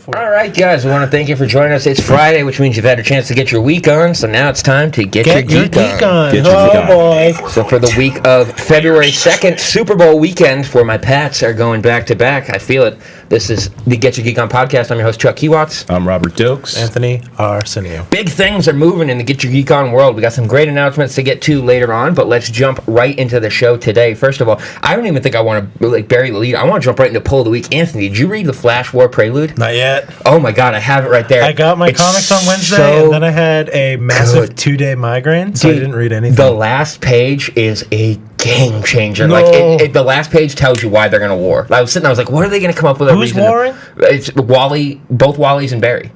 for. All right, guys, we want to thank you for joining us. It's Friday, which means you've had a chance to get your week on, so now it's time to get your geek on. Get your geek on. Boy. So for the week of February 2nd, Super Bowl weekend, where my Pats are going back-to-back, I feel it. This is the Get Your Geek On podcast. I'm your host, Chuck Kiwacz. I'm Robert Dokes. Anthony Arsenio. Big things are moving in the Get Your Geek On world. We got some great announcements to get to later on, but let's jump right into the show today. First of all, I don't even think I want to bury the lead. I want to jump right into Pull of the Week. Anthony, did you read the Flash War Prelude? Not yet. Oh my God, I have it right there. I got my comics on Wednesday, and then I had a massive 2-day migraine, so I didn't read anything. The last page is a game changer. No. Like the last page tells you why they're going to war. I was sitting, I was like, what are they going to come up with? Who's warring? It's Wally. Both Wally's and Barry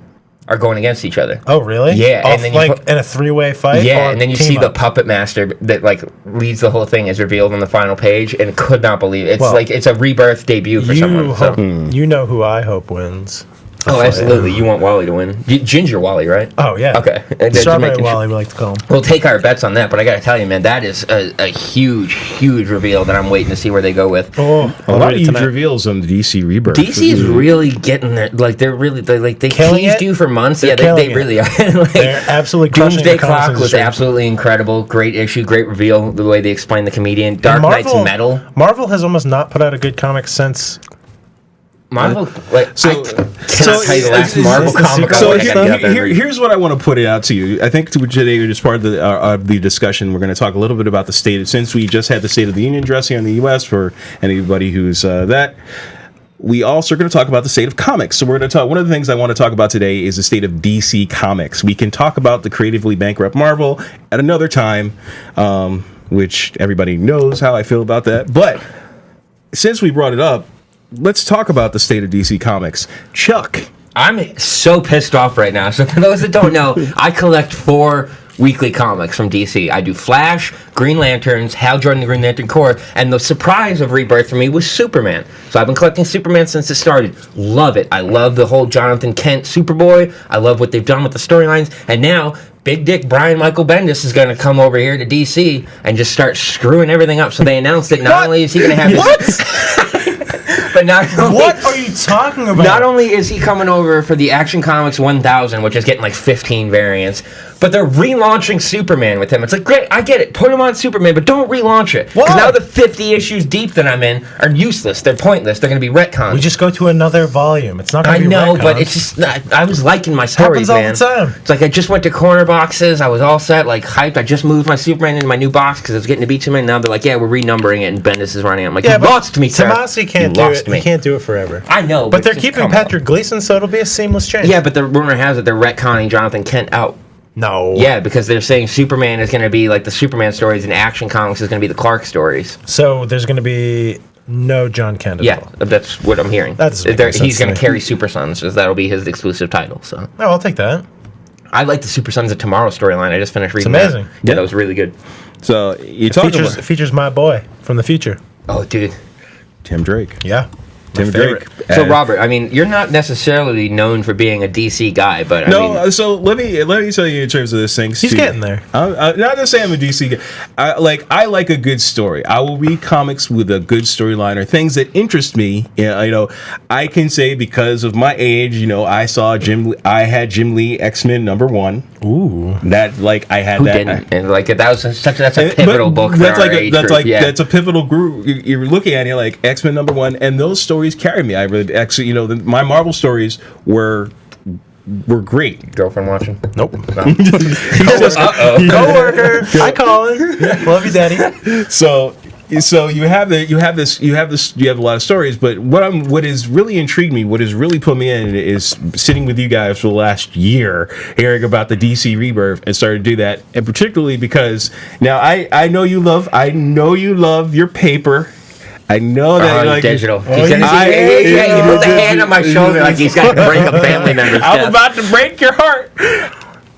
are going against each other. Oh, really? Yeah, and then in a 3-way fight. Yeah, and then you see the puppet master that leads the whole thing is revealed on the final page, and could not believe it. It's a rebirth debut for someone. You know who I hope wins. Oh, absolutely. You want Wally to win. Ginger Wally, right? Oh, yeah. Okay. Strawberry Wally, we like to call him. We'll take our bets on that, but I got to tell you, man, that is a huge, huge reveal that I'm waiting to see where they go with. Oh, a lot of huge reveals on the DC Rebirth. DC is really getting there. Like, they teased you for months. They really are. They're absolutely crushing Doomsday Clock was absolutely incredible. Great issue, great reveal, the way they explained the comedian. Dark Knight's Metal. Marvel has almost not put out a good comic since... Marvel, here's what I want to put it out to you. I think today, as part of the discussion, we're going to talk a little bit about the state. Since we just had the State of the Union address here in the U.S. for anybody who's that. We also are going to talk about the state of comics. So we're going to talk. One of the things I want to talk about today is the state of DC Comics. We can talk about the creatively bankrupt Marvel at another time, which everybody knows how I feel about that. But since we brought it up, let's talk about the state of DC Comics. Chuck. I'm so pissed off right now. So for those that don't know, I collect 4 weekly comics from DC. I do Flash, Green Lanterns, Hal Jordan, the Green Lantern Corps, and the surprise of Rebirth for me was Superman. So I've been collecting Superman since it started. Love it. I love the whole Jonathan Kent Superboy. I love what they've done with the storylines. And now, Big Dick Brian Michael Bendis is going to come over here to DC and just start screwing everything up. So they announced that not only is he going to have but not only, what are you talking about? Not only is he coming over for the Action Comics 1000, which is getting like 15 variants, but they're relaunching Superman with him. It's like, great, I get it. Put him on Superman, but don't relaunch it. Because now the 50 issues deep that I'm in are useless. They're pointless. They're going to be retcons. We just go to another volume. It's not going to be retcons. I know, retcons. but it's just, I was liking my stories, man. Happens all the time. It's like I just went to corner boxes. I was all set, like hyped. I just moved my Superman into my new box because I was getting to beat him. And now they're like, yeah, we're renumbering it, and Bendis is running it. I'm like, you lost me, sir. Tomasi can't do it. He can't do it forever. I know. But they're keeping Patrick Gleason, so it'll be a seamless change. Yeah, but the rumor has it they're retconning Jonathan Kent out. No. Yeah, because they're saying Superman is going to be like the Superman stories and Action Comics is going to be the Clark stories. So there's going to be no John Kent at all. That's what I'm hearing. He's going to carry Super Sons, so that'll be his exclusive title. So. Oh, I'll take that. I like the Super Sons of Tomorrow storyline. I just finished reading It's amazing. Yeah, that was really good. So it features my boy from the future. Oh, dude. Tim Drake. Yeah. Tim Drake. So Robert, I mean, you're not necessarily known for being a DC guy, but so let me tell you in terms of this thing. He's getting there. Not to say I'm a DC guy. I like a good story. I will read comics with a good storyline or things that interest me. I can say because of my age, I saw I had Jim Lee X-Men #1. Ooh, that I had. Who that. Didn't? And that's a pivotal book. That's a pivotal group. You're looking at it like X-Men #1, and those stories carried me. I really actually, my Marvel stories were great. Girlfriend watching? Nope. No. Coworker. Hi, Colin. Love you, Daddy. So you have a lot of stories, but what has really intrigued me, what has really put me in, is sitting with you guys for the last year, hearing about the DC Rebirth, and started to do that, and particularly because now I know you love your paper. I know that you're digital. He put the hand on my shoulder like he's got to break a family member's death. I'm about to break your heart.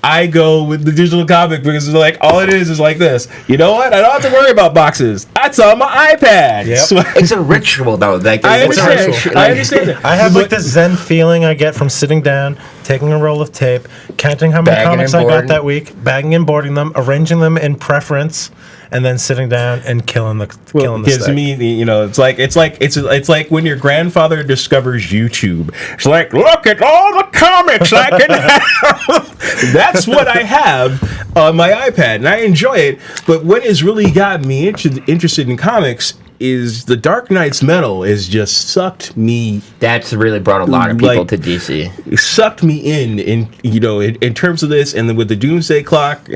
I go with the digital comic because all it is like this. You know what? I don't have to worry about boxes. That's on my iPad. Yep. So, it's a ritual, though. I understand that. I have this zen feeling I get from sitting down, taking a roll of tape, counting how many comics I got that week, bagging and boarding them, arranging them in preference, and then sitting down and killing the gives stick. me it's like when your grandfather discovers YouTube. It's like, look at all the comics I can have. That's what I have on my iPad, and I enjoy it. But what has really got me interested in comics is the Dark Knight's Metal has just sucked me. That's really brought a lot of people to DC. It sucked me in terms of this, and then with the Doomsday Clock,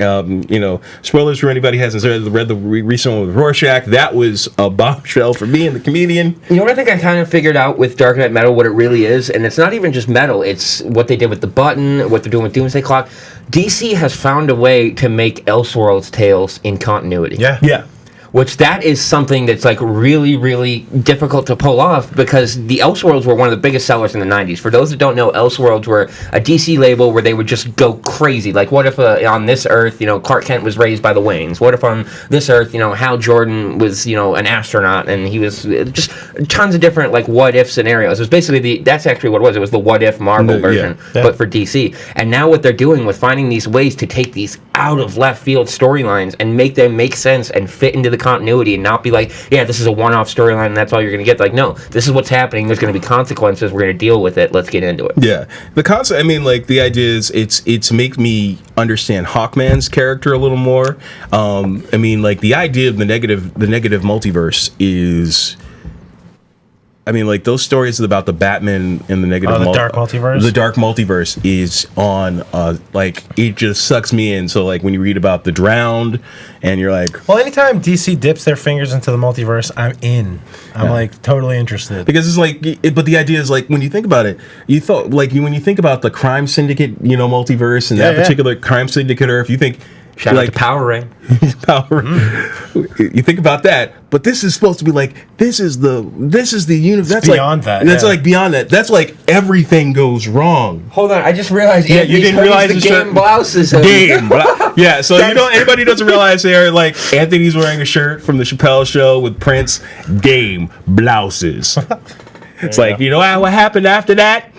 spoilers for anybody who hasn't read the recent one with Rorschach. That was a bombshell for me and the comedian. You know what I think I kind of figured out with Dark Knight Metal, what it really is, and it's not even just metal. It's what they did with the button, what they're doing with Doomsday Clock. DC has found a way to make Elseworlds tales in continuity. Yeah. Which that is something that's like really, really difficult to pull off, because the Elseworlds were one of the biggest sellers in the 90s. For those that don't know, Elseworlds were a DC label where they would just go crazy. Like, what if on this Earth, Clark Kent was raised by the Waynes? What if on this Earth, Hal Jordan was, an astronaut, and he was just tons of different, like, what-if scenarios. It was basically that's actually what it was. It was the what-if Marvel version, but for DC. And now what they're doing with finding these ways to take these out-of-left-field storylines and make them make sense and fit into the continuity, and not be like, yeah, this is a one-off storyline and that's all you're going to get. Like, no, this is what's happening. There's going to be consequences. We're going to deal with it. Let's get into it. Yeah. The concept, the idea is it's make me understand Hawkman's character a little more. The idea of the negative multiverse is... those stories about the Batman and the negative dark multiverse? The dark multiverse is on, it just sucks me in. So, when you read about the Drowned, and you're like... Well, anytime DC dips their fingers into the multiverse, I'm in. I'm, totally interested. Because it's but the idea is, when you think about it, when you think about the crime syndicate, multiverse, and that particular crime syndicate Earth, you think... Shout out to Power Ray. You think about that, but this is supposed to be this is the universe. That's beyond that. That's beyond that. That's everything goes wrong. Hold on, I just realized. Yeah, you didn't realize the game blouses. Yeah, so anybody doesn't realize there, Anthony's wearing a shirt from the Chappelle Show with Prince. Game blouses. It's what happened after that?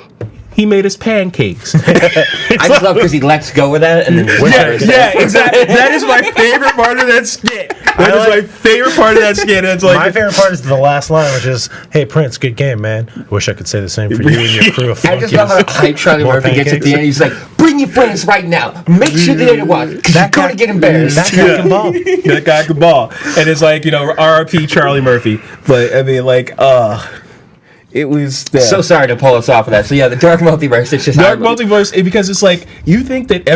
He made us pancakes. I just love because he lets go of that and then exactly. That is my favorite part of that skit. My favorite part of that skit. It's my favorite part is the last line, which is, "Hey Prince, good game, man. I wish I could say the same for you and your crew of flunkies." I just love how hype Charlie Murphy gets at the end. He's like, "Bring your friends right now. Make sure they watch, because you're going to get embarrassed." That guy can ball. That guy can ball. And it's R.I.P. Charlie Murphy. But it was so sorry to pull us off of that. So yeah, the dark multiverse. It's just dark multiverse because it's you think that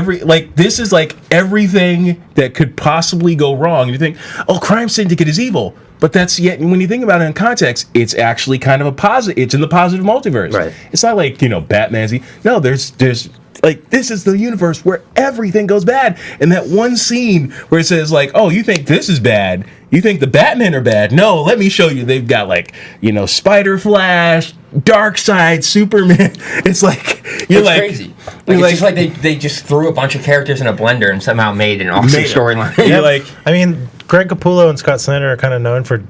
this is everything that could possibly go wrong. You think, oh, crime syndicate is evil, but that's yet when you think about it in context, it's actually kind of a positive. It's in the positive multiverse. Right. It's not Batman's. No, there's this is the universe where everything goes bad. And that one scene where it says oh, you think this is bad? You think the Batmen are bad? No, let me show you. They've got Spider Flash, Darkseid, Superman. It's crazy. It's just they just threw a bunch of characters in a blender and somehow made an awesome storyline. You're Greg Capullo and Scott Snyder are kind of known for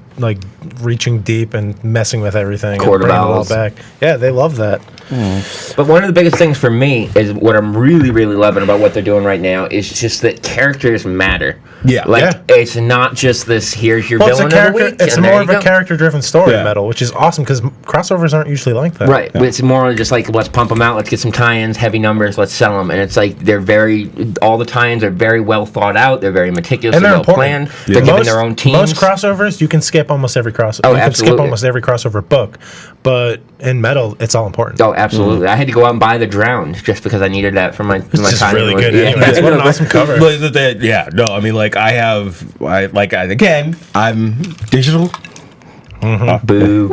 reaching deep and messing with everything and bringing it all back. Yeah, they love that. But one of the biggest things for me is what I'm really, really loving about what they're doing right now is just that characters matter. Yeah. It's not just this, here's your villain of the week. It's more of a character-driven story in Metal, which is awesome because crossovers aren't usually like that. Right. But it's more just let's pump them out, let's get some tie-ins, heavy numbers, let's sell them. And it's all the tie-ins are very well thought out, they're very meticulous, and they're well planned. Yeah. They're given their own teams. Most crossovers, you can skip almost every crossover. Oh, you absolutely. can skip almost every crossover book. But in Metal, it's all important. Oh, absolutely. I had to go out and buy The Drowned just because I needed that for my time. It's just really good. It's what an awesome cover. I'm digital. Boo.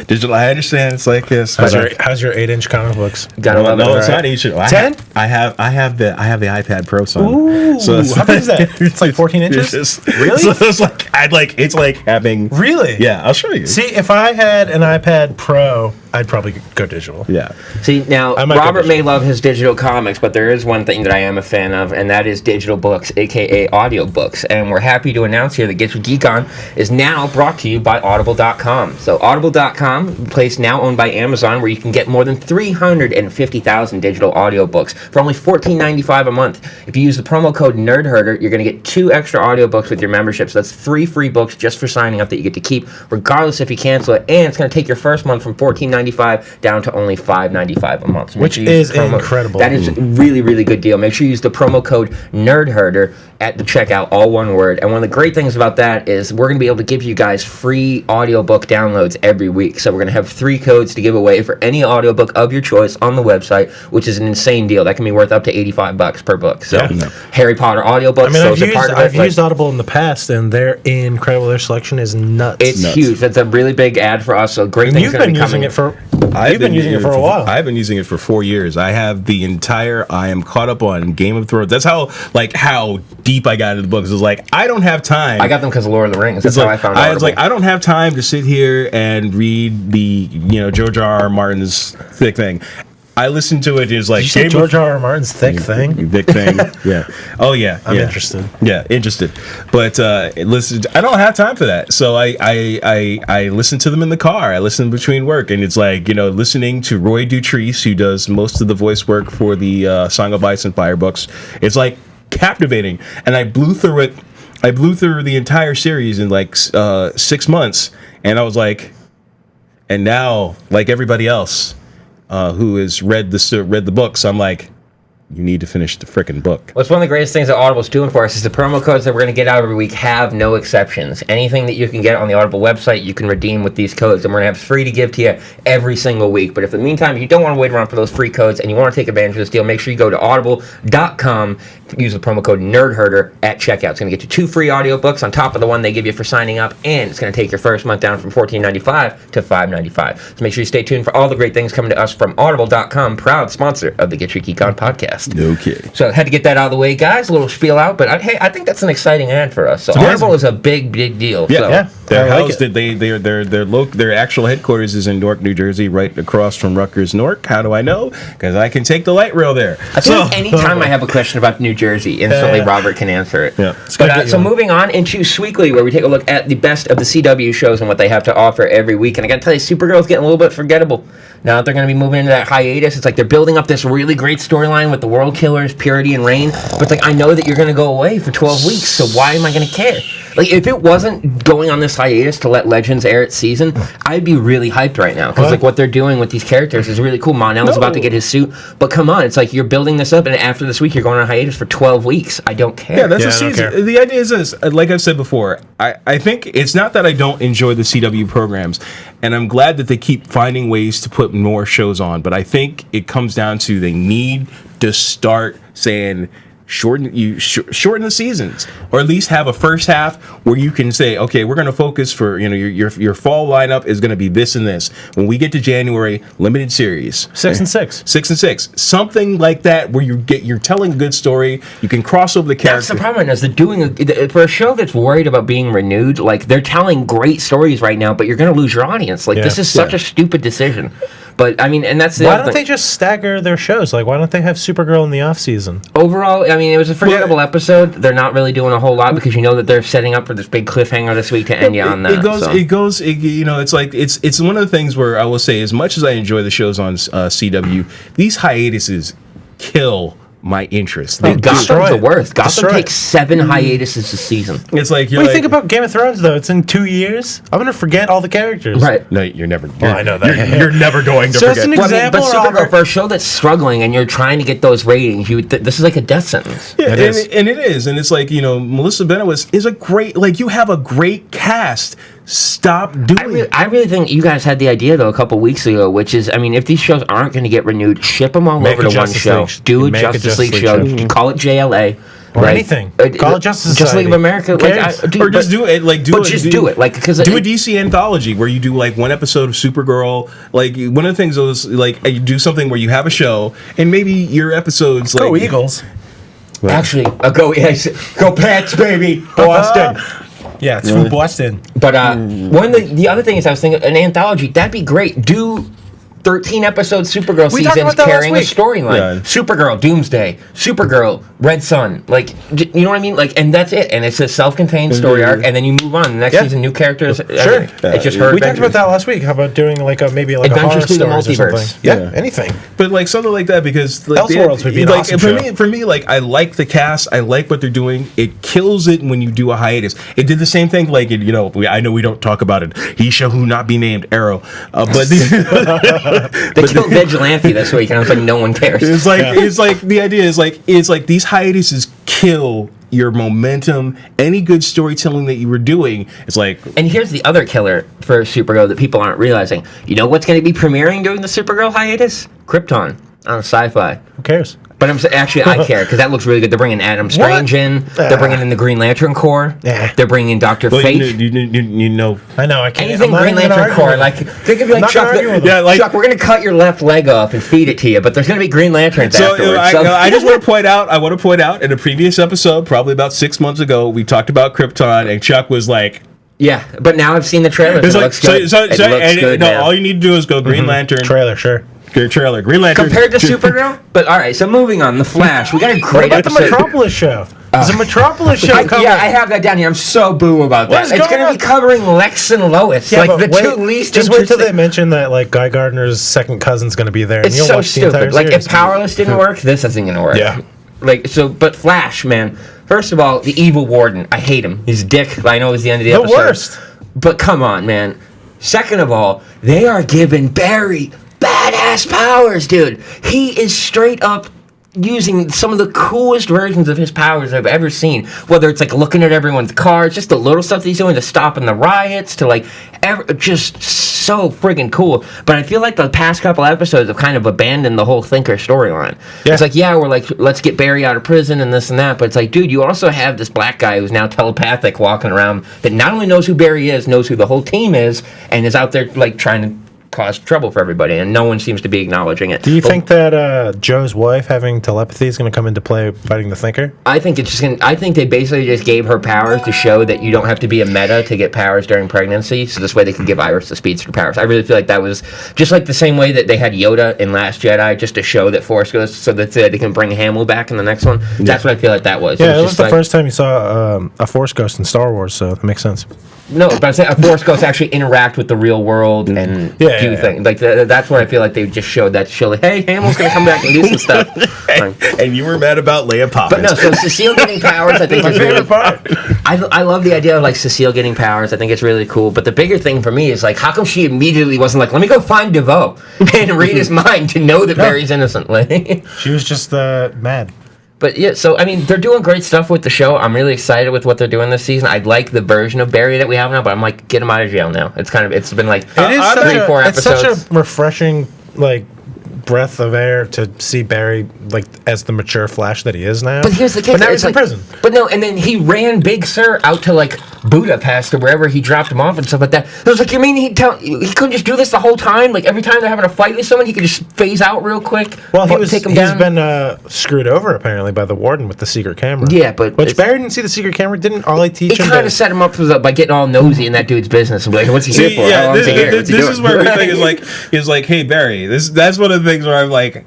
Digital. I understand. It's like this. How's your 8-inch comic books? Gotta love it. No, it's not 8-inch. 10? I have the iPad Pro, son. Ooh, so how big is that? It's 14 inches. Really? So it's having. Really? Yeah, I'll show you. See, if I had an iPad Pro, I'd probably go digital. Yeah. See, now, Robert may love his digital comics, but there is one thing that I am a fan of, and that is digital books, a.k.a. audiobooks. And we're happy to announce here that Get Your Geek On is now brought to you by Audible.com. So Audible.com, a place now owned by Amazon, where you can get more than 350,000 digital audiobooks for only $14.95 a month. If you use the promo code NERDHERDER, you're going to get 2 extra audiobooks with your membership. So that's 3 free books just for signing up that you get to keep, regardless if you cancel it. And it's going to take your first month from $14.95 down to only $5.95 a month. So which is incredible. That is a really, really good deal. Make sure you use the promo code NERDHERDER at the checkout, all one word. And one of the great things about that is we're going to be able to give you guys free audiobook downloads every week. So we're going to have 3 codes to give away for any audiobook of your choice on the website, which is an insane deal. That can be worth up to $85 per book. So Harry Potter audiobooks. I've used Audible in the past, and they're incredible. Their selection is nuts. It's huge. That's a really big ad for us. So great things are coming. You've been using it for a while. I've been using it for 4 years. I have the entire. I am caught up on Game of Thrones. That's how deep I got into the books. It was like I don't have time. I got them because of Lord of the Rings. That's how I found out. I was like, I don't have time to sit here and read the George R. Martin's thick thing. I listened to it. It's like Did you say George R. Martin's thick thing. Thick thing. Yeah. Oh yeah. I'm interested. Yeah, interested. But listen, I don't have time for that. So I listen to them in the car. I listen between work, and it's like listening to Roy Dutrice, who does most of the voice work for the Song of Ice and Fire books. It's like captivating, and I blew through it. I blew through the entire series in like 6 months, and I was like, and now like everybody else. Who has read the books, I'm like, you need to finish the frickin' book. What's one of the greatest things that Audible's doing for us is the promo codes that we're going to get out every week have no exceptions. Anything that you can get on the Audible website, you can redeem with these codes, and we're going to have free to give to you every single week. But if in the meantime you don't want to wait around for those free codes and you want to take advantage of this deal, make sure you go to Audible.com, use the promo code NERDHERDER at checkout. It's going to get you 2 free audiobooks on top of the one they give you for signing up, and it's going to take your first month down from $14.95 to $5.95. So make sure you stay tuned for all the great things coming to us from Audible.com, proud sponsor of the Get Your Geek On podcast. Okay. So I had to get that out of the way, guys. A little spiel out, but I think that's an exciting ad for us. So Audible is a big deal. Yeah, They're housed. Their actual headquarters is in Newark, New Jersey, right across from Rutgers Newark. How do I know? Because I can take the light rail there. I feel like anytime I have a question about New Jersey, instantly Robert can answer it. Yeah. But so moving on into Sweekly, where we take a look at the best of the CW shows and what they have to offer every week. And I got to tell you, Supergirl's getting a little bit forgettable. Now that they're going to be moving into that hiatus, it's like they're building up this really great storyline with the World Killers, Purity, and Rain. But it's like, I know that you're going to go away for 12 weeks, so why am I going to care? Like, if it wasn't going on this hiatus to let Legends air its season, I'd be really hyped right now. Because, like, what they're doing with these characters is really cool. Mon-El's about to get his suit. But come on, it's like you're building this up, and after this week, you're going on hiatus for 12 weeks. I don't care. Yeah, that's a season. The idea is this. Like I've said before, I think it's not that I don't enjoy the CW programs, and I'm glad that they keep finding ways to put more shows on. But I think it comes down to they need to start saying, shorten the seasons, or at least have a first half where you can say, okay, we're going to focus for your fall lineup is going to be this and this. When we get to January, limited series 6 and 6, 6 and 6, something like that, where you're telling a good story. You can cross over the character. That's the problem. Is they're doing for a show that's worried about being renewed. Like, they're telling great stories right now, but you're going to lose your audience. Like, this is such a stupid decision. But I mean, and that's the why don't they just stagger their shows? Like, why don't they have Supergirl in the off season? Overall, I mean, it was a forgettable episode. They're not really doing a whole lot because you know that they're setting up for this big cliffhanger this week to end you on that. It's like it's one of the things where I will say, as much as I enjoy the shows on CW, these hiatuses kill my interest. Gotham's the worst. Gotham takes 7 hiatuses a season. It's like, what do you think about Game of Thrones, though? It's in 2 years. I'm going to forget all the characters. Right. No, you're never. I know that. You're never going to forget. An example, but Supergirl, for a show that's struggling and you're trying to get those ratings, this is like a death sentence. Yeah, and it is. And it's like, Melissa Benoist is a great, like, you have a great cast. Stop doing it. I really think you guys had the idea, though, a couple weeks ago, which is, I mean, if these shows aren't going to get renewed, ship them all over to one show. Do a Justice League show. Call it JLA. Or anything. Call it Justice League of America. Or just do it. Like, do a DC anthology where you do, like, one episode of Supergirl. Like, one of the things is, like, you do something where you have a show, and maybe your episodes, like... Go Eagles. Well, actually, go Pats, baby. Boston. Yeah, it's from Boston. But one of the other thing is, I was thinking, an anthology, that'd be great. Do 13-episode Supergirl We talked seasons about that carrying a last week. storyline. Yeah. Supergirl, Doomsday, Supergirl, Red Sun. Like, you know what I mean? Like, and that's it. And it's a self-contained story arc, and then you move on. The next season, new characters. Sure. It's just her We talked adventures. about that last week. How about doing like maybe like Adventures a through the horror stories or multiverse. something? Yeah, anything. But like something like that, because like, Elseworlds would be an awesome show. For me, like I like the cast, I like what they're doing. It kills it when you do a hiatus. It did the same thing, like I know we don't talk about it. He shall who not be named Arrow, but They killed Vigilante this week, and I was like, no one cares. it's like the idea is like these hiatuses kill your momentum, any good storytelling that you were doing. It's like, and here's the other killer for Supergirl that people aren't realizing. You know what's going to be premiering during the Supergirl hiatus? Krypton on Sci-Fi. Who cares? But actually, I care because that looks really good. They're bringing Adam Strange in. They're bringing in the Green Lantern Corps. They're bringing in Dr. Fate. You know. I know. I can't. Anything Green Lantern Corps, like they could be like, Chuck, Chuck, we're gonna cut your left leg off and feed it to you, but there's gonna be Green Lanterns afterwards. I just want to point out. I want to point out in a previous episode, probably about 6 months ago, we talked about Krypton, and Chuck was like, yeah, but now I've seen the trailer. It looks good. It looks good. No, all you need to do is go Green Lantern trailer. Sure. Trailer. Green Lantern compared to Supergirl. But all right, so moving on, The Flash. We got a What great about the episode. Metropolis show? There's a Metropolis show coming. Yeah, I have that down here. I'm so boo about that. What's It's going to be covering Lex and Lois, Yeah, like but the two least just wait till interesting. they mention that like Guy Gardner's second cousin's going to be there. And It's you'll so watch the entire stupid. Like, series. if Powerless didn't work, this isn't going to work. Yeah. Like, so, but Flash, man. First of all, the evil warden. I hate him. He's a dick. I know it's the end of the episode. worst. But come on, man. Second of all, they are giving Barry badass powers, dude. He is straight up using some of the coolest versions of his powers I've ever seen. Whether it's like looking at everyone's cars, just the little stuff that he's doing to stopping the riots, to like, just so friggin' cool. But I feel like the past couple episodes have kind of abandoned the whole Thinker storyline. Yeah. It's like, yeah, we're like, let's get Barry out of prison and this and that. But it's like, dude, you also have this black guy who's now telepathic walking around that not only knows who Barry is, knows who the whole team is, and is out there like trying to cause trouble for everybody, and no one seems to be acknowledging it. Do you think that Joe's wife having telepathy is going to come into play fighting the Thinker? I think it's just gonna. I think they basically just gave her powers to show that you don't have to be a meta to get powers during pregnancy. So this way they could give Iris the speedster powers. I really feel like that was just like the same way that they had Yoda in Last Jedi, just to show that Force Ghost, so that they can bring Hamill back in the next one. That's what I feel like that was. Yeah, it was just the like, first time you saw a Force Ghost in Star Wars, so that makes sense. No, but I'm saying a Force Ghost actually interact with the real world and do things. Like that's what I feel like they just showed that to show like, hey, Hamill's gonna come back and do some stuff. and you were mad about Leia Poppins. But no, so Cecile getting powers, I think is really. I love the idea of like Cecile getting powers. I think it's really cool. But the bigger thing for me is like, how come she immediately wasn't like, let me go find DeVoe and read his mind to know that Barry's innocent? Like, she was just mad. But yeah, so I mean, they're doing great stuff with the show. I'm really excited with what they're doing this season. I like the version of Barry that we have now, but I'm like, get him out of jail now. It's been like 3-4 episodes. It's such a refreshing like breath of air to see Barry like as the mature Flash that he is now. But here's the kicker. But now it's he's in prison. But no, and then he ran Big Sur out to like Budapest or wherever he dropped him off and stuff like that. It was like, you mean he couldn't just do this the whole time? Like every time they're having a fight with someone, he could just phase out real quick. Well, take him down. He's been screwed over apparently by the warden with the secret camera. Yeah, but which Barry didn't see the secret camera. Didn't Ollie teach him? It kind of set him up by getting all nosy in that dude's business and be like, what's he here for? Yeah, this is where everything is like, hey Barry, that's one of the things where I'm like,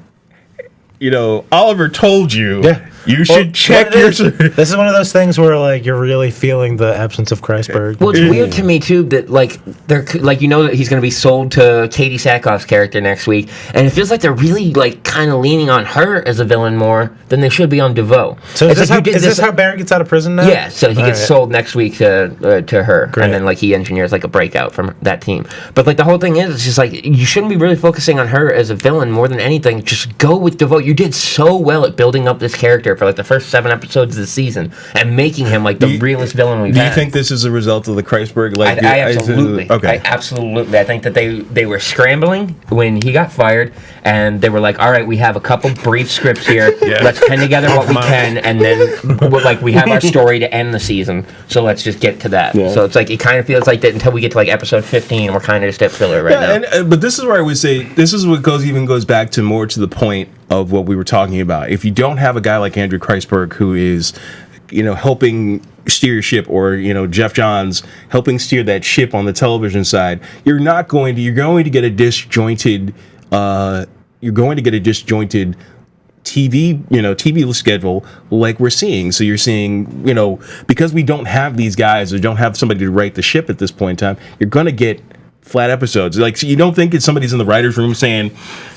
you know, Oliver told you. Yeah. You should check your. This is one of those things where like you're really feeling the absence of Kreisberg. Well, it's weird to me too that like they're like, you know, that he's going to be sold to Katie Sackhoff's character next week, and it feels like they're really like kind of leaning on her as a villain more than they should be on DeVoe. So is this how Barry gets out of prison now? Yeah, so he gets sold next week to her, and then like he engineers like a breakout from that team. But like the whole thing is, it's just like you shouldn't be really focusing on her as a villain more than anything. Just go with DeVoe. You did so well at building up this character for like the first 7 episodes of the season and making him like the realest villain we've had. Do you think this is a result of the Kreisberg? Like, I absolutely. Okay. I absolutely. I think that they were scrambling when he got fired, and they were like, all right, we have a couple brief scripts here. Let's pen together what we can, and then we have our story to end the season. So let's just get to that. Yeah. So it's like it kind of feels like that until we get to like episode 15, we're kind of just at filler right now. But this is where I would say this is what goes back to more to the point of what we were talking about. If you don't have a guy like Andrew Kreisberg who is, you know, helping steer your ship, or, you know, Jeff Johns helping steer that ship on the television side, you're going to get a disjointed you're going to get a disjointed TV schedule like we're seeing. So you're seeing, because we don't have these guys or don't have somebody to right the ship at this point in time, you're going to get flat episodes. Like, so you don't think it's somebody's in the writer's room saying,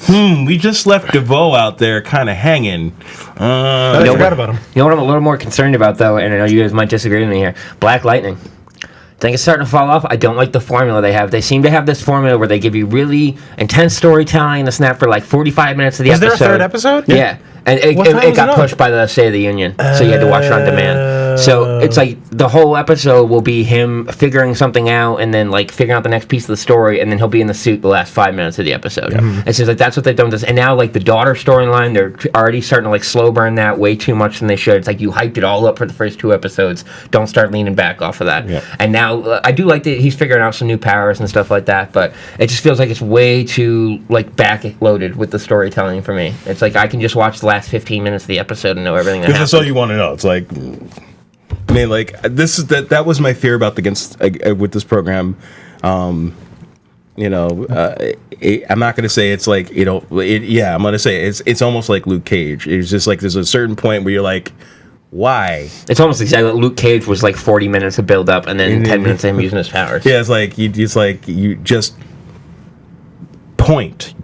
we just left DeVoe out there kind of hanging. I forgot about him. You know what I'm a little more concerned about, though, and I know you guys might disagree with me here? Black Lightning. I think it's starting to fall off. I don't like the formula they have. They seem to have this formula where they give you really intense storytelling in the snap for like 45 minutes of the episode. Is there a third episode? Yeah. And it got pushed by the State of the Union, so you had to watch it on demand. So it's like the whole episode will be him figuring something out and then like figuring out the next piece of the story, and then he'll be in the suit the last 5 minutes of the episode. It seems like that's what they've done with this. And now like the daughter storyline, they're already starting to like slow burn that way too much than they should. It's like you hyped it all up for the first 2 episodes. Don't start leaning back off of that. And now I do like that he's figuring out some new powers and stuff like that, but it just feels like it's way too like back loaded with the storytelling for me. It's like I can just watch the last 15 minutes of the episode and know everything that happens. That's all you want to know. It's like, I mean, like that was my fear about with this program. I'm not going to say it's like, I'm going to say it's almost like Luke Cage. It's just like there's a certain point where you're like, why? It's almost exactly like Luke Cage was like 40 minutes of build up and then 10 minutes of him using his powers. Yeah, it's like you just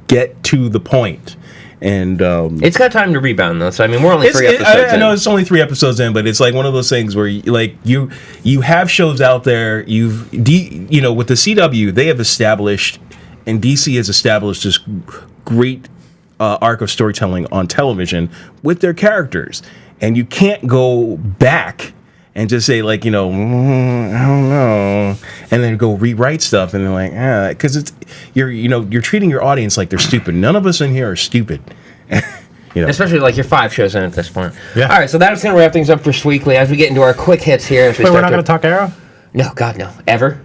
get to the point. And it's got time to rebound though. So I mean, we're only 3 episodes. I know it's only 3 episodes in, but it's like one of those things where you have shows out there. With the CW, they have established, and DC has established this great arc of storytelling on television with their characters, and you can't go back and just say like, I don't know, and then go rewrite stuff, and they're like, because you're treating your audience like they're stupid. None of us in here are stupid. Especially like you're 5 shows in at this point. Yeah. All right, so that's going to wrap things up for Weekly as we get into our quick hits here. Wait, we're not going to talk Arrow? No, God, no. Ever?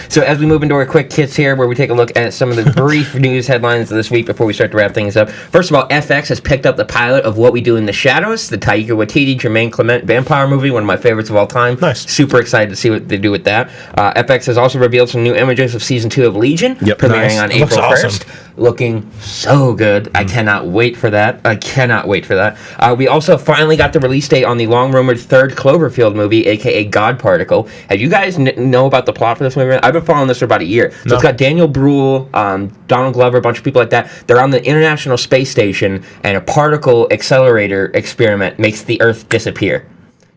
So as we move into our quick hits here, where we take a look at some of the brief news headlines of this week before we start to wrap things up. First of all, FX has picked up the pilot of What We Do in the Shadows, the Taika Waititi, Jermaine Clement vampire movie, one of my favorites of all time. Nice. Super excited to see what they do with that. FX has also revealed some new images of Season 2 of Legion, premiering on April 1st. Looking so good. I cannot wait for that. We also finally got the release date on the long-rumored 3rd Cloverfield movie, a.k.a. God Particle. Have you guys know about the plot for this movie? I've been following this for about a year. So It's got Daniel Bruhl, Donald Glover, a bunch of people like that. They're on the International Space Station, and a particle accelerator experiment makes the Earth disappear.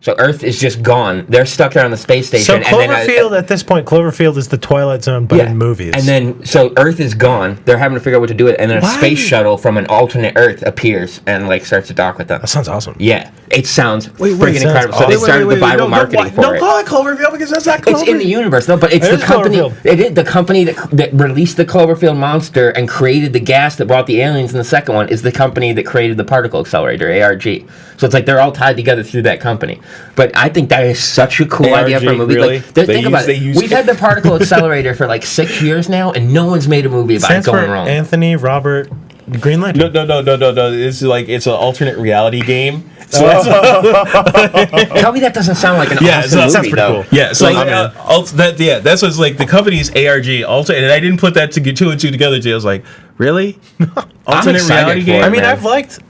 So Earth is just gone. They're stuck there on the space station. So Cloverfield, at this point, Cloverfield is the Twilight Zone, but in movies. And then, so Earth is gone. They're having to figure out what to do with it. And then a space shuttle from an alternate Earth appears and like starts to dock with them. That sounds awesome. Yeah, it sounds freaking incredible. So they started the Bible marketing for it. Don't call it Cloverfield because that's not Cloverfield. It's in the universe, no, but it's the company. It is the company that released the Cloverfield monster and created the gas that brought the aliens in the second one. Is the company that created the particle accelerator, ARG. So it's like they're all tied together through that company. But I think that is such a cool idea for a movie. Really? Like, think about it. We've had the particle accelerator for like 6 years now, and no one's made a movie about it going wrong. Anthony Robert Green Lantern. No. It's like it's an alternate reality game. So Tell me that doesn't sound like an awesome movie, sounds pretty though. cool. Yeah, so that's what's like the company's ARG alternate, and I didn't put that to get 2 and 2 together. I was like, really? Alternate reality game? I mean, I've liked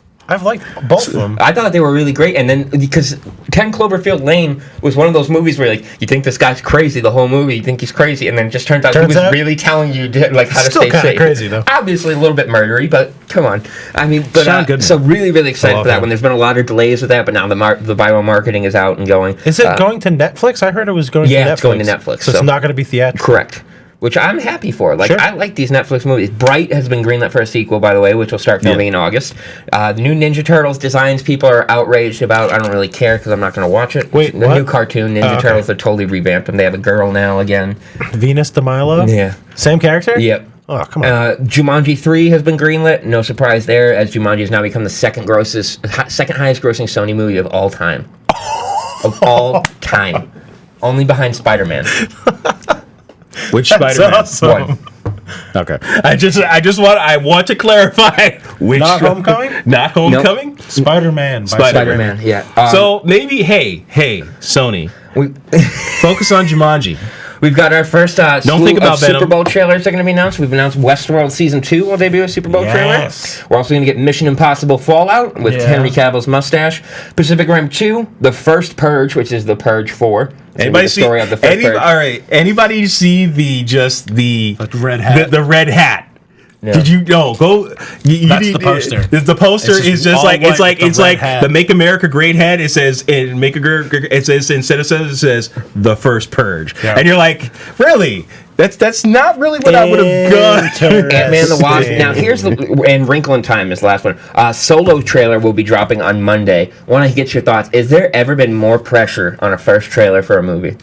both of them. I thought they were really great, and then because 10 Cloverfield Lane was one of those movies where like you think this guy's crazy the whole movie, you think he's crazy, and then it just turns out he was really telling you like how to stay safe. Still crazy though. Obviously a little bit murdery, but come on. I mean, but so really excited for that one. There's been a lot of delays with that, but now the Bible marketing is out and going. Is it going to Netflix? I heard it was going to Netflix. Yeah, it's going to Netflix. So it's not going to be theatrical. Correct. Which I'm happy for. Like, I like these Netflix movies. Bright has been greenlit for a sequel, by the way, which will start filming in August. The new Ninja Turtles designs people are outraged about. I don't really care because I'm not going to watch it. Wait, the new cartoon Ninja Turtles, they're totally revamped them. They have a girl now again. Venus de Milo? Yeah. Same character? Yep. Oh, come on. Jumanji 3 has been greenlit. No surprise there, as Jumanji has now become the second highest grossing Sony movie of all time. Of all time. Only behind Spider-Man. Which Spider-Man? Awesome. Okay. I want to clarify which. Not Homecoming? Not Homecoming? Nope. Spider-Man. Spider-Man, yeah. So maybe, hey, Sony, focus on Jumanji. We've got our first slew think about of Super Venom. Bowl trailers that are going to be announced. We've announced Westworld Season 2 will debut a Super Bowl trailer. We're also going to get Mission Impossible Fallout with Henry Cavill's mustache. Pacific Rim 2, The First Purge, which is The Purge 4. Anybody see? Story of the first Purge. All right. Anybody see the red hat? The red hat. No. Did you go? That's the poster. The poster is just like the Make America Great hat. It says it says instead of it says The First Purge, and you're like, really? That's not really what I would have gone. Ant-Man the Wasp. Now here's and Wrinkle in Time is the last one. Solo trailer will be dropping on Monday. Want to get your thoughts? Is there ever been more pressure on a first trailer for a movie?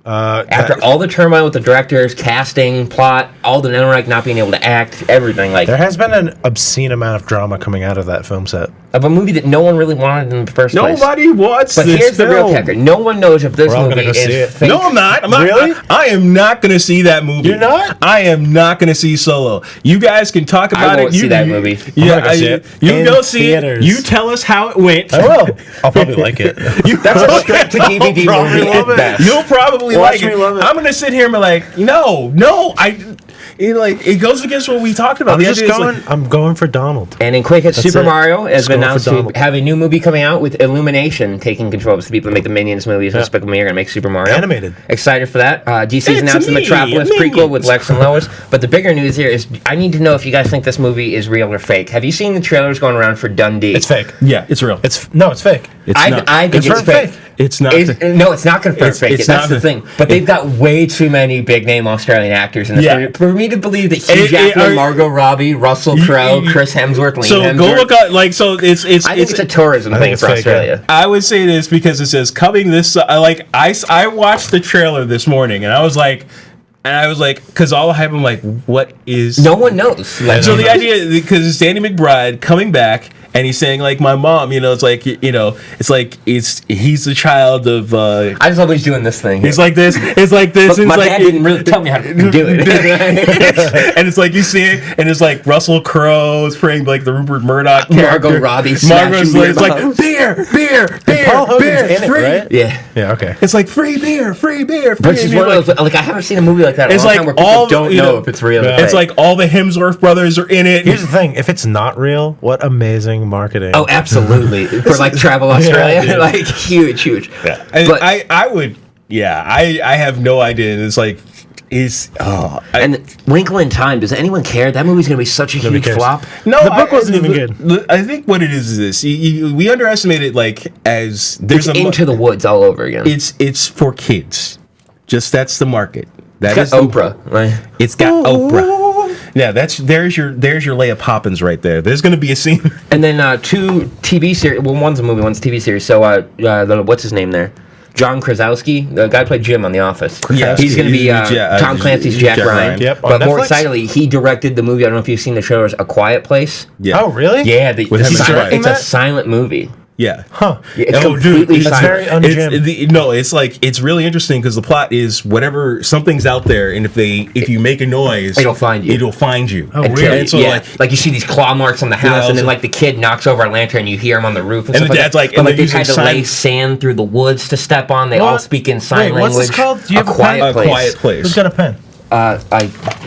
After all the turmoil with the directors, casting, plot, all the network not being able to act, everything there has been an obscene amount of drama coming out of that film set of a movie that no one really wanted in the first place. Nobody wants but this here's film. The real kicker. No one knows if this We're all movie gonna go see is it. fake. No, I'm not. Really? I am not going to see that movie. You're not? I am not going to see Solo. You guys can talk about won't it. see that movie. Yeah, gonna see it. you In go see theaters. it. You tell us how it went. I will. I'll probably like it. That's a straight to DVD Probably movie love at it. best. You'll probably Watch like me it. love it. I'm going to sit here and be like, no, it goes against what we talked about. I'm going for Donald. And in quick hits, Super it. Mario has Just been going announced for to Donald. have a new movie coming out with Illumination taking control of the people that make the Minions movies. Despicable Me are going to make Super Mario. Animated. Excited for that. DC's It's announced the me, Metropolis Minions. prequel with Lex and Lois. But the bigger news here is I need to know if you guys think this movie is real or fake. Have you seen the trailers going around for Dundee? It's fake. Yeah, it's real. It's fake. I think it's fake. fake. It's not. No, it's not confirmed fake. it's That's not the thing. But they've got way too many big name Australian actors in this Yeah. movie. For me to believe that Hugh Jackman, Margot Robbie, Russell Crowe, Chris Hemsworth, Liam So Hemsworth. go look at I think it's a tourism thing it's for fake, Australia. I would say this because it says coming this. I watched the trailer this morning and I was like, because all the hype. I'm like, what is? No one knows. Like, So the idea, because it's Danny McBride coming back. And he's saying like my mom, it's like he's the child of. I was always doing this thing. He's like this. It's like this. But and my it's dad like didn't really tell me how to do it. and it's like you see it, and it's like Russell Crowe's playing like the Rupert Murdoch Margot character. Robbie Margot's smashing it's like beer beer, Paul Hogan's beer, in it, free. right? Yeah. Yeah. Okay. It's like free beer, free beer. But she's one of those, like, I haven't seen a movie like that in a It's long like time where people all don't know if it's real. or It's fake. like all the Hemsworth brothers are in it. Here's the thing: if it's not real, what amazing marketing! Oh, absolutely. For like Travel Australia, Yeah, like huge. Yeah. But- I would. Yeah, I have no idea. It's like and Wrinkle in Time. Does anyone care? That movie's gonna be such a Nobody huge cares. flop. no, The book wasn't even good. I think what it is this: we underestimate it. Like as there's It's Into the Woods all over again. it's for kids. Just that's the market. That It's is got Oprah. Right? It's got Oprah. Yeah, there's your Leia Poppins right there. There's gonna be a scene. And then two TV series. Well, one's a movie, one's a TV series. So, what's his name there? John Krasinski, the guy who played Jim on The Office. Yeah, he's going to be Tom Clancy's Jack Ryan. Yep, on But more Netflix? excitedly, he directed the movie. I don't know if you've seen the trailers, A Quiet Place. Yeah. Oh, really? Yeah, With him and silent, Jim it's a Ryan? silent movie. Yeah. Huh. Yeah, it's Oh, dude, completely it's silent. very un-Jim. It's really interesting because the plot is whatever something's out there, and if you make a noise, It'll find you. It'll find you. Oh, And really? And so yeah, like you see these claw marks on the house, and then like the kid knocks over a lantern, and you hear him on the roof, and And stuff the dad's like like, that. and But like they're they had to using lay sign- sand through the woods to step on. They all What? speak in sign Wait, what's language. this called? Do you have a Quiet pen? Place. Quiet Place. Who's got a pen?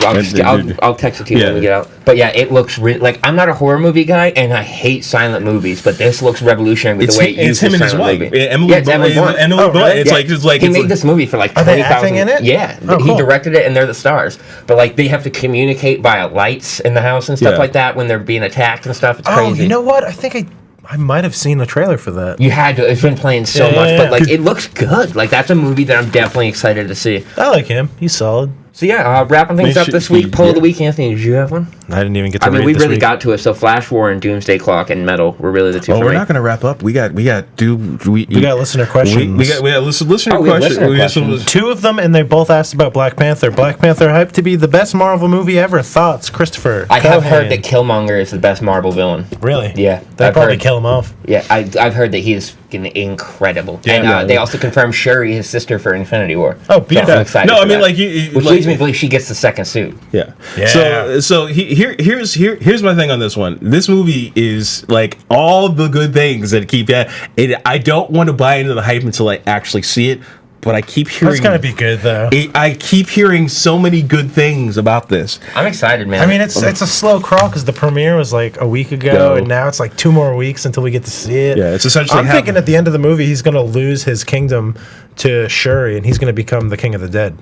I'll text it to you when we get out. But yeah, it looks like I'm not a horror movie guy, and I hate silent movies. But this looks revolutionary with the way it it's uses him and his silent wife. movie. Emily Yeah, it's Emily Blunt. Emily Oh, Blunt. really? It's like he made this movie for like Are they 20,000. acting in it? Yeah, Oh, he cool. directed it, and they're the stars. But like they have to communicate via lights in the house and stuff Yeah. like that when they're being attacked and stuff. It's Oh, crazy. you know what? I think I might have seen a trailer for that. You had to. It's been playing so Yeah, much, yeah, but yeah. like it looks good. Like that's a movie that I'm definitely excited to see. I like him. He's solid. So yeah, wrapping things They up should this week. be- Poll of the yeah. week, Anthony. Did you have one? I didn't even get to I mean, read we this really week. got to it. So Flash War and Doomsday Clock and Metal were really the two. Oh, for we're me. not going to wrap up. We got We got listener questions. We got listener Oh, we have questions. listener We got some- questions. Two of them, and they both asked about Black Panther. Black Panther hyped to be the best Marvel movie ever. Thoughts, Christopher? I have Cohan. heard that Killmonger is the best Marvel villain. Really? Yeah, They'd I've probably heard. kill him off. Yeah, I've heard that he is incredible. Yeah, and yeah. they also confirmed Shuri, his sister, for Infinity War. Oh, So beautiful. I'm excited. No, for I mean that. like you, which like, leads me to believe she gets the second suit. Yeah. Yeah. So here's my thing on this one. This movie is like all the good things that keep. I don't want to buy into the hype until I actually see it. but I keep hearing That's gonna be good though. I keep hearing so many good things about this. I'm excited, man. I mean, it's a slow crawl because the premiere was like a week ago, and now it's like 2 more weeks until we get to see it. Yeah, it's essentially. I'm thinking at the end of the movie, he's gonna lose his kingdom to Shuri, and he's gonna become the king of the dead.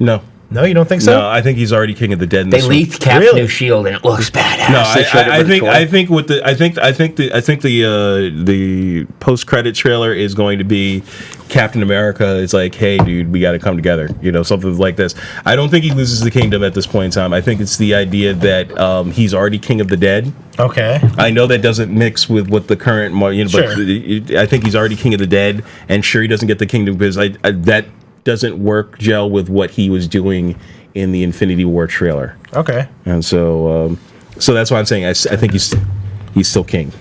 No, you don't think so? No, I think he's already king of the dead. In they this leaked Cap's new shield, and it looks badass. No, I think the post credit trailer is going to be Captain America is like, hey, dude, we got to come together. Something like this. I don't think he loses the kingdom at this point in time. I think it's the idea that he's already king of the dead. Okay. I know that doesn't mix with what the current, but I think he's already king of the dead, and sure, he doesn't get the kingdom because that doesn't work gel with what he was doing in the Infinity War trailer. Okay. And so that's why I'm saying I think he's still king.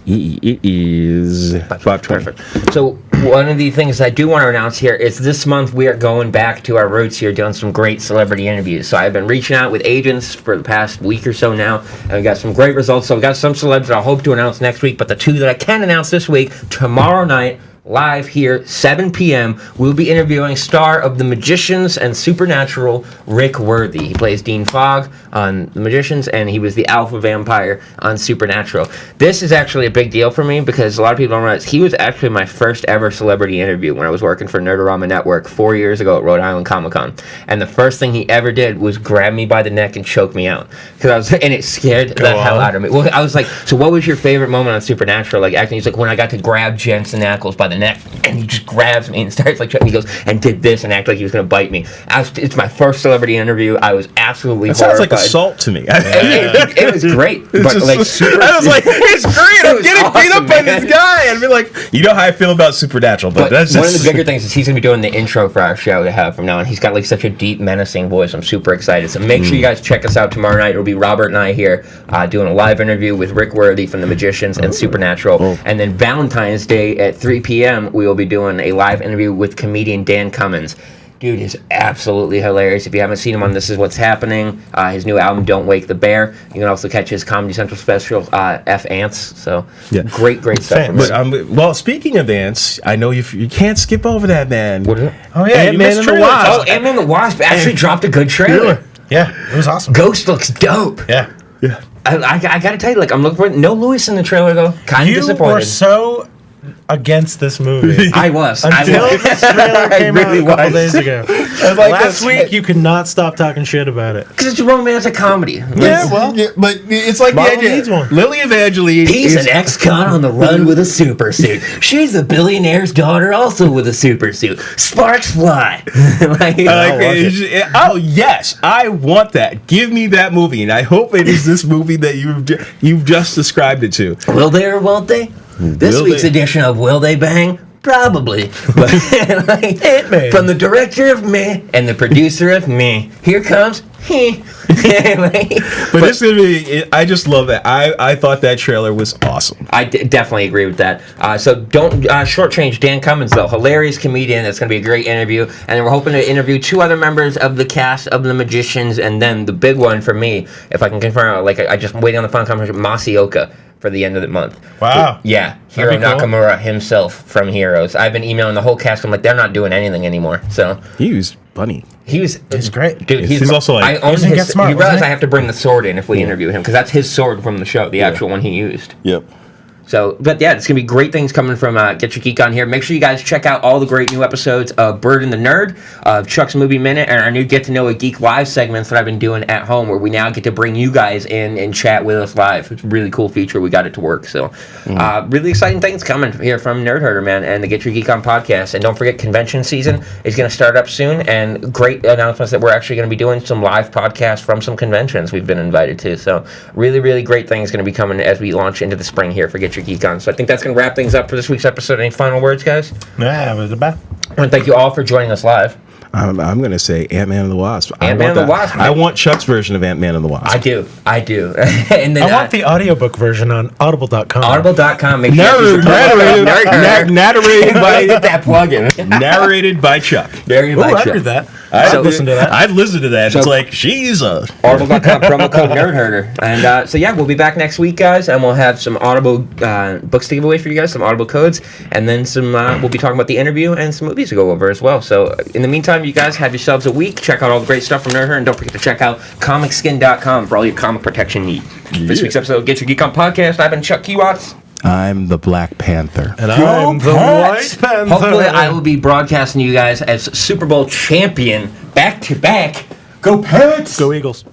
It is 520. Perfect. So one of the things I do want to announce here is this month we are going back to our roots here, doing some great celebrity interviews. So I've been reaching out with agents for the past week or so now, and we got some great results. So we got some celebs that I hope to announce next week, but the 2 that I can announce this week, tomorrow night, live here, 7 p.m. We'll be interviewing star of The Magicians and Supernatural, Rick Worthy. He plays Dean Fogg on The Magicians, and he was the alpha vampire on Supernatural. This is actually a big deal for me because a lot of people don't realize he was actually my first ever celebrity interview when I was working for Nerdherdernetwork Network 4 years ago at Rhode Island Comic Con. And the first thing he ever did was grab me by the neck and choke me out. And it scared the hell out of me. Well, I was like, so what was your favorite moment on Supernatural? Like acting, he's like, when I got to grab Jensen Ackles by the neck, and he just grabs me and starts like, he goes and did this and act like he was going to bite me. It's my first celebrity interview. I was absolutely that horrified. sounds like assault to me. It was great, but super. I was like, it's great. I'm getting beat up by this guy, and be like, you know how I feel about Supernatural, but that's just one of the bigger things is he's going to be doing the intro for our show to have from now on. He's got like such a deep, menacing voice. I'm super excited. So make sure you guys check us out tomorrow night. It'll be Robert and I here doing a live interview with Rick Worthy from The Magicians and Supernatural, and then Valentine's Day at 3 p.m. we will be doing a live interview with comedian Dan Cummins. Dude is absolutely hilarious. If you haven't seen him on This Is What's Happening, his new album, Don't Wake the Bear. You can also catch his Comedy Central special, F Ants. So, great stuff. But, speaking of ants, I know you can't skip over that, man. What is it? Oh, yeah, Ant-Man and the Wasp. Oh, Ant-Man and the Wasp actually dropped a good trailer. Yeah, it was awesome. Ghost looks dope. Yeah. I got to tell you, I'm looking for no Lewis in the trailer, though. Kind of disappointed. You were so against this movie. I was. Until this trailer came out a couple days ago. Like last week, you could not stop talking shit about it. Because it's a romantic comedy. Yeah, well. But it's like Marvel the idea. needs one. Lily Evangeline He's an ex-con on the run with a super suit. She's a billionaire's daughter also with a super suit. Sparks fly. Yes, I want that. Give me that movie, and I hope it is this movie that you've just described it to. Will they or won't they? This week's edition of Will They Bang? Probably. But, from the director of Me and the producer of Me, here comes he. But this movie, I just love that. I thought that trailer was awesome. I definitely agree with that. So don't shortchange Dan Cummins, though. Hilarious comedian. That's going to be a great interview. And then we're hoping to interview 2 other members of the cast of The Magicians. And then the big one for me, if I can confirm, I just waiting on the phone conversation, Masaoka for the end of the month. Wow. Yeah. Hiro Nakamura himself from Heroes. I've been emailing the whole cast. I'm like, they're not doing anything anymore. So he was funny. He's great. Dude, he's also like... I own his... You realize I have to bring the sword in if we interview him, because that's his sword from the show, the actual one he used. Yep. So, but yeah, it's going to be great things coming from Get Your Geek on here. Make sure you guys check out all the great new episodes of Bird and the Nerd, of Chuck's Movie Minute, and our new Get to Know a Geek live segments that I've been doing at home, where we now get to bring you guys in and chat with us live. It's a really cool feature. We got it to work. So, really exciting things coming here from Nerd Herder, man, and the Get Your Geek on podcast. And don't forget, convention season is going to start up soon, and great announcements that we're actually going to be doing some live podcasts from some conventions we've been invited to. So, really, really great things going to be coming as we launch into the spring here for Get Your Geek on. So I think that's going to wrap things up for this week's episode. Any final words, guys? Yeah, it was about. I want to thank you all for joining us live. I'm going to say Ant-Man and the Wasp. Ant-Man and the Wasp. I want Chuck's version of Ant-Man and the Wasp. I do. And then I want the audiobook version on audible.com. Audible.com. Narrated by Get that plug-in. narrated by Chuck. Narrated by Chuck. I heard that. I'd listen to that. I'd listen to that. So, it's like, she's a... Audible.com, promo code nerdherder. And so, yeah, we'll be back next week, guys, and we'll have some Audible books to give away for you guys, some Audible codes, and then some. We'll be talking about the interview and some movies to go over as well. So, in the meantime, you guys have yourselves a week. Check out all the great stuff from Nerd Herder, and don't forget to check out comicskin.com for all your comic protection needs. Yeah. This week's episode of Get Your Geek on Podcast. I've been Chuck Kiwacz. I'm the Black Panther. And I'm the White Panther. Hopefully, I will be broadcasting you guys as Super Bowl champion back to back. Go Pats! Go Eagles.